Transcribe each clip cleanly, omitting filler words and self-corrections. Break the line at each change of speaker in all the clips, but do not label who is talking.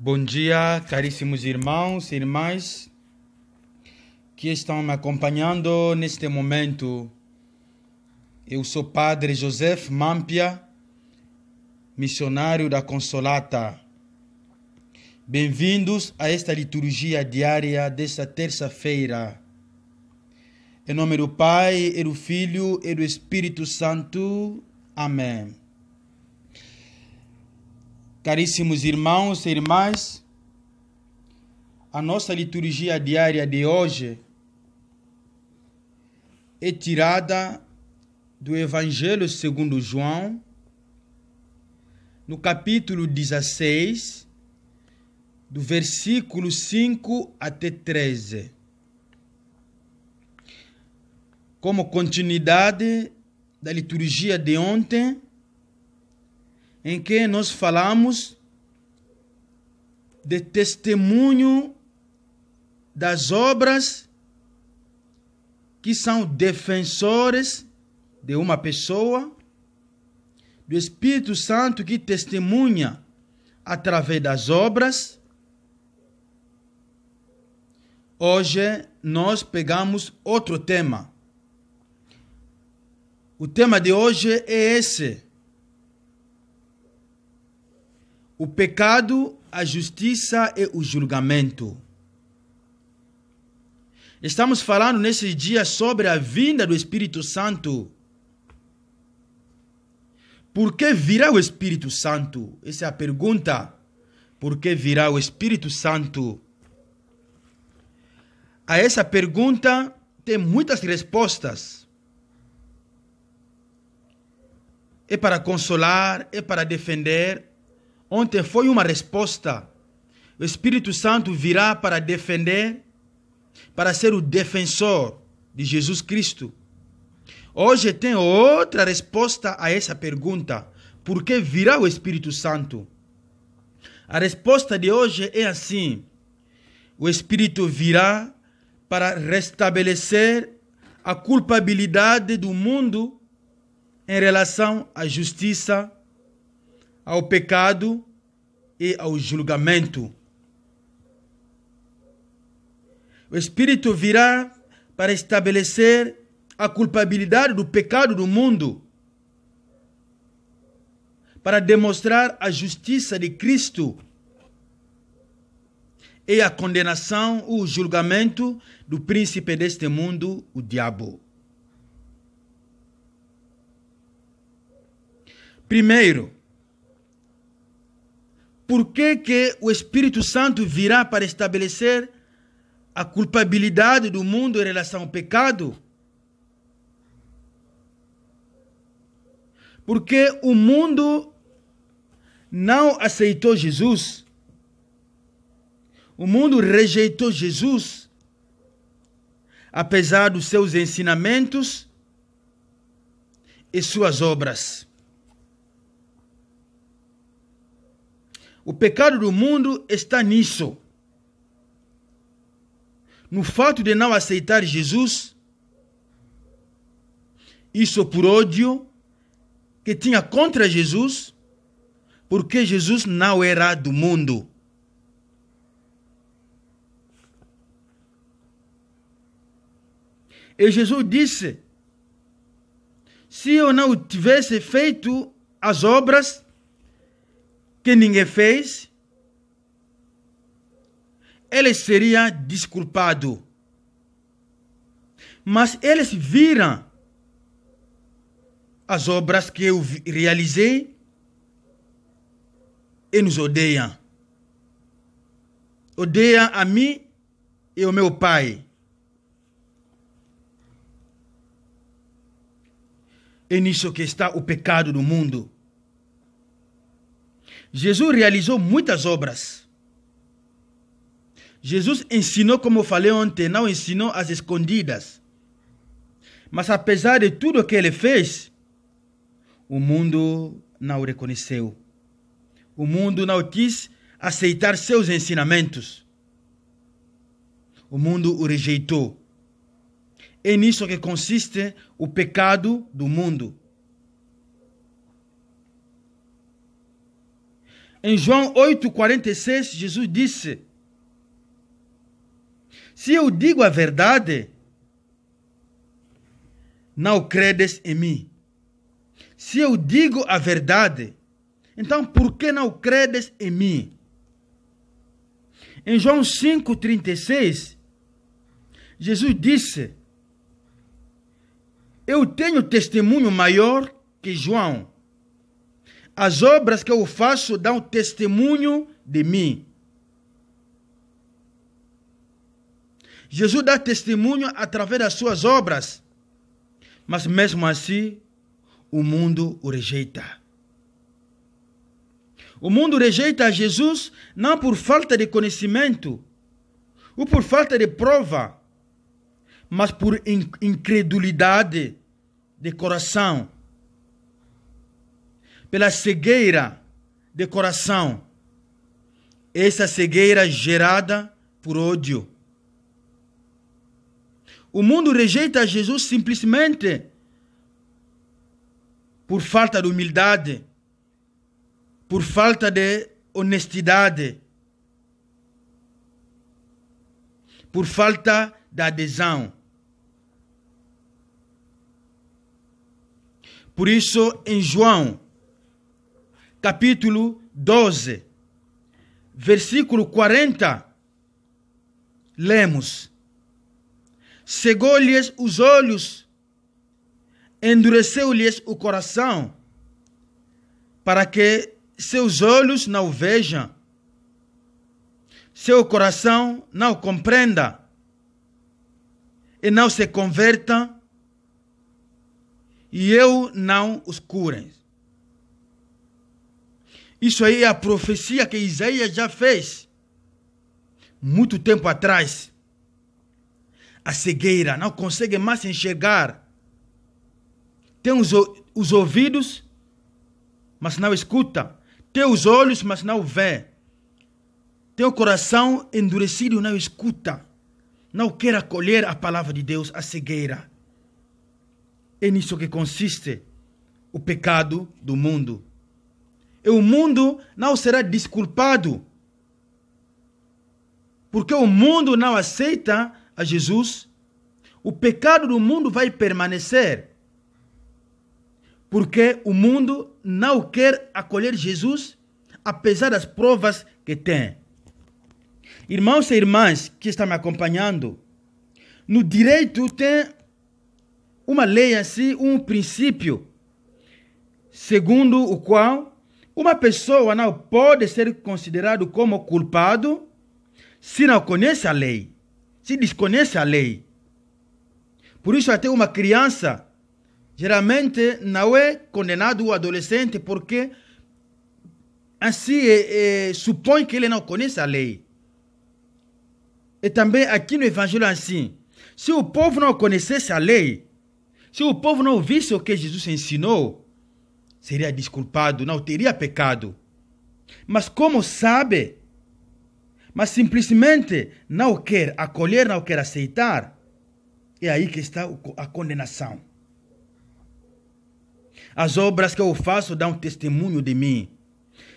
Bom dia, caríssimos irmãos e irmãs que estão me acompanhando neste momento. Eu sou Padre Joseph Mampia, missionário da Consolata. Bem-vindos a esta liturgia diária desta terça-feira. Em nome do Pai, e do Filho e do Espírito Santo. Amém. Caríssimos irmãos e irmãs, a nossa liturgia diária de hoje é tirada do Evangelho segundo João, no capítulo 16, do versículo 5 até 13. Como continuidade da liturgia de ontem, em que nós falamos de testemunho das obras que são defensores de uma pessoa, do Espírito Santo que testemunha através das obras. Hoje nós pegamos outro tema. O tema de hoje é esse: o pecado, a justiça e o julgamento. Estamos falando nesses dias sobre a vinda do Espírito Santo. Por que virá o Espírito Santo? Essa é a pergunta. Por que virá o Espírito Santo? A essa pergunta tem muitas respostas. É para consolar, é para defender. Ontem foi uma resposta. O Espírito Santo virá para defender, para ser o defensor de Jesus Cristo. Hoje tem outra resposta a essa pergunta. Por que virá o Espírito Santo? A resposta de hoje é assim: o Espírito virá para restabelecer a culpabilidade do mundo em relação à justiça, ao pecado e ao julgamento. O Espírito virá para estabelecer a culpabilidade do pecado do mundo, para demonstrar a justiça de Cristo e a condenação, o julgamento do príncipe deste mundo, o diabo. Primeiro, por que o Espírito Santo virá para estabelecer a culpabilidade do mundo em relação ao pecado? Porque o mundo não aceitou Jesus. O mundo rejeitou Jesus, apesar dos seus ensinamentos e suas obras. O pecado do mundo está nisso. No fato de não aceitar Jesus, isso por ódio que tinha contra Jesus, porque Jesus não era do mundo. E Jesus disse: se eu não tivesse feito as obras que ninguém fez, ele seria desculpado. Mas eles viram as obras que eu realizei e nos odeiam. Odeiam a mim e ao meu Pai. É nisso que está o pecado do mundo. Jesus realizou muitas obras. Jesus ensinou, como eu falei ontem, não ensinou às escondidas. Mas apesar de tudo que ele fez, o mundo não o reconheceu. O mundo não quis aceitar seus ensinamentos. O mundo o rejeitou. É nisso que consiste o pecado do mundo. Em João 8,46, Jesus disse: se eu digo a verdade, não credes em mim. Se eu digo a verdade, então por que não credes em mim? Em João 5,36, Jesus disse: eu tenho testemunho maior que João. As obras que eu faço dão testemunho de mim. Jesus dá testemunho através das suas obras, mas mesmo assim, o mundo o rejeita. O mundo rejeita Jesus não por falta de conhecimento ou por falta de prova, mas por incredulidade de coração, pela cegueira de coração. Essa cegueira gerada por ódio. O mundo rejeita Jesus simplesmente por falta de humildade, por falta de honestidade, por falta de adesão. Por isso, em João, capítulo 12, versículo 40, lemos: cegou-lhes os olhos, endureceu-lhes o coração, para que seus olhos não vejam, seu coração não compreenda, e não se converta, e eu não os cure. Isso aí é a profecia que Isaías já fez muito tempo atrás. A cegueira, não consegue mais enxergar. Tem os ouvidos, mas não escuta. Tem os olhos, mas não vê. Tem o coração endurecido, não escuta. Não quer acolher a palavra de Deus, a cegueira. É nisso que consiste o pecado do mundo. E o mundo não será desculpado, porque o mundo não aceita a Jesus. O pecado do mundo vai permanecer, porque o mundo não quer acolher Jesus, apesar das provas que tem. Irmãos e irmãs que estão me acompanhando, no direito tem uma lei assim, um princípio, segundo o qual uma pessoa não pode ser considerada como culpado se não conhece a lei, se desconhece a lei. Por isso até uma criança geralmente não é condenado o adolescente, porque assim supõe que ele não conhece a lei. E também aqui no Evangelho assim, se o povo não conhecesse a lei, se o povo não visse o que Jesus ensinou, seria desculpado, não teria pecado. Mas como sabe, mas simplesmente não quer acolher, não quer aceitar, é aí que está a condenação. As obras que eu faço dão testemunho de mim.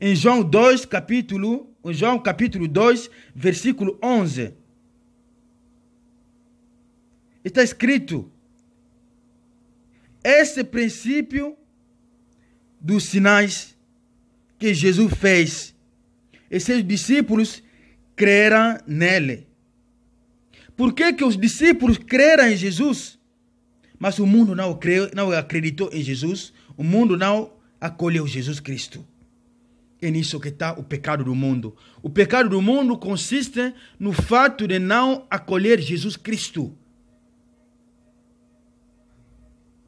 Em João 2, capítulo 2, versículo 11, está escrito: esse princípio dos sinais que Jesus fez, e seus discípulos creram nele. Por que os discípulos creram em Jesus, mas o mundo não acreditou em Jesus? O mundo não acolheu Jesus Cristo. É nisso que está o pecado do mundo. O pecado do mundo consiste no fato de não acolher Jesus Cristo.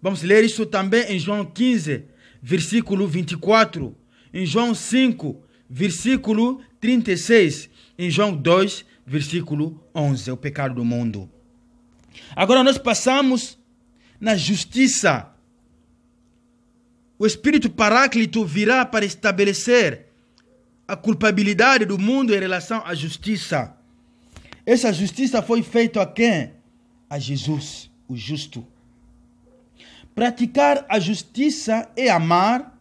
Vamos ler isso também em João 15, versículo 24. Em João 5, versículo 36. Em João 2, versículo 11. O pecado do mundo. Agora nós passamos na justiça. O Espírito Paráclito virá para estabelecer a culpabilidade do mundo em relação à justiça. Essa justiça foi feita a quem? A Jesus, o justo. Praticar a justiça é amar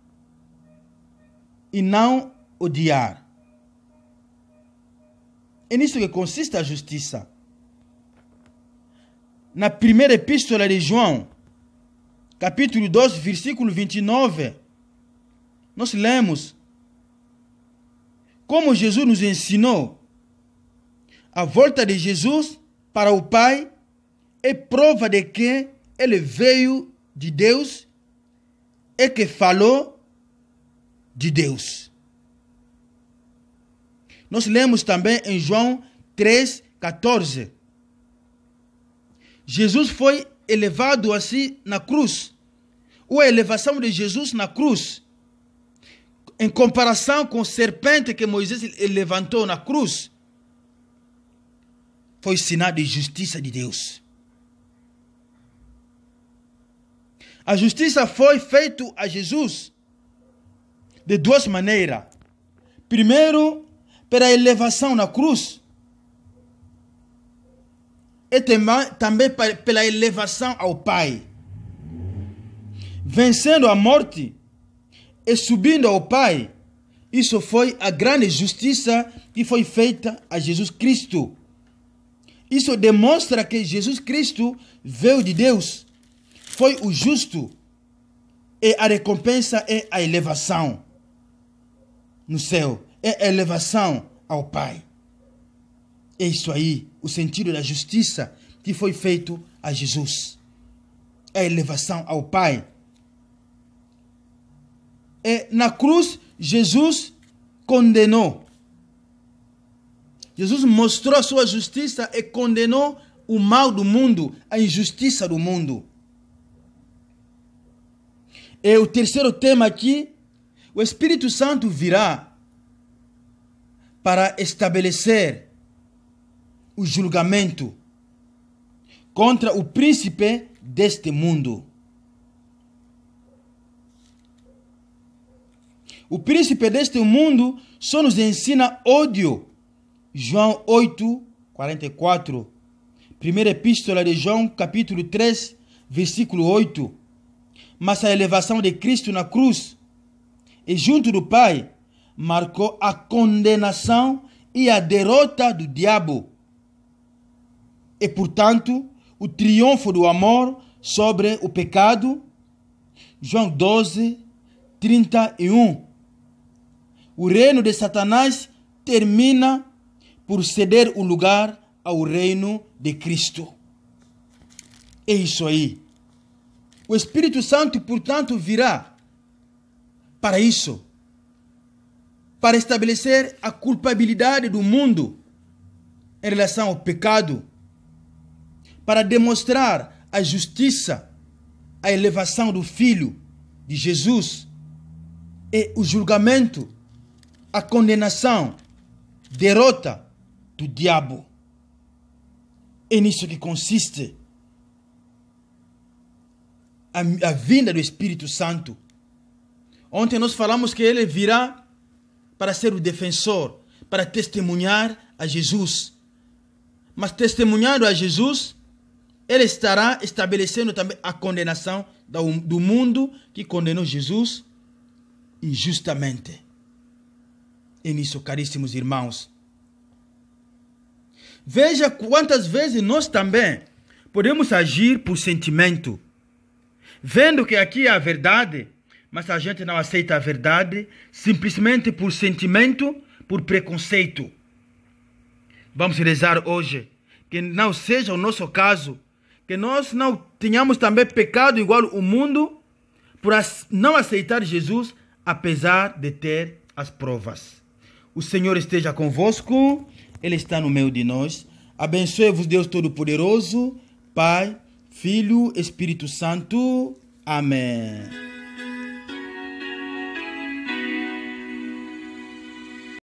e não odiar. É nisso que consiste a justiça. Na primeira epístola de João, capítulo 2, versículo 29, nós lemos como Jesus nos ensinou. A volta de Jesus para o Pai é prova de que ele veio de Deus e que falou de Deus. Nós lemos também em João 3,14. Jesus foi elevado assim na cruz. Ou a elevação de Jesus na cruz, em comparação com a serpente que Moisés levantou na cruz, foi sinal de justiça de Deus. A justiça foi feita a Jesus de duas maneiras. Primeiro, pela elevação na cruz, e também pela elevação ao Pai. Vencendo a morte e subindo ao Pai, isso foi a grande justiça que foi feita a Jesus Cristo. Isso demonstra que Jesus Cristo veio de Deus, foi o justo, e a recompensa é a elevação no céu, é a elevação ao Pai. É isso aí, o sentido da justiça que foi feito a Jesus. É a elevação ao Pai. Na cruz, Jesus condenou. Jesus mostrou a sua justiça e condenou o mal do mundo, a injustiça do mundo. E o terceiro tema aqui, o Espírito Santo virá para estabelecer o julgamento contra o príncipe deste mundo. O príncipe deste mundo só nos ensina ódio. João 8, 44. Primeira epístola de João, capítulo 3, versículo 8. Mas a elevação de Cristo na cruz e junto do Pai marcou a condenação e a derrota do diabo. E, portanto, o triunfo do amor sobre o pecado. João 12, 31. O reino de Satanás termina por ceder o lugar ao reino de Cristo. É isso aí. O Espírito Santo, portanto, virá para isso, para estabelecer a culpabilidade do mundo em relação ao pecado, para demonstrar a justiça, a elevação do Filho de Jesus e o julgamento, a condenação, derrota do diabo. É nisso que consiste a vinda do Espírito Santo. Ontem nós falamos que ele virá para ser o defensor, para testemunhar a Jesus. Mas testemunhando a Jesus, ele estará estabelecendo também a condenação do mundo que condenou Jesus injustamente. E nisso, caríssimos irmãos, veja quantas vezes nós também podemos agir por sentimento, vendo que aqui é a verdade, mas a gente não aceita a verdade simplesmente por sentimento, por preconceito. Vamos rezar hoje que não seja o nosso caso, que nós não tenhamos também pecado igual o mundo por não aceitar Jesus, apesar de ter as provas. O Senhor esteja convosco, Ele está no meio de nós. Abençoe-vos Deus Todo-Poderoso, Pai, Filho, Espírito Santo. Amém.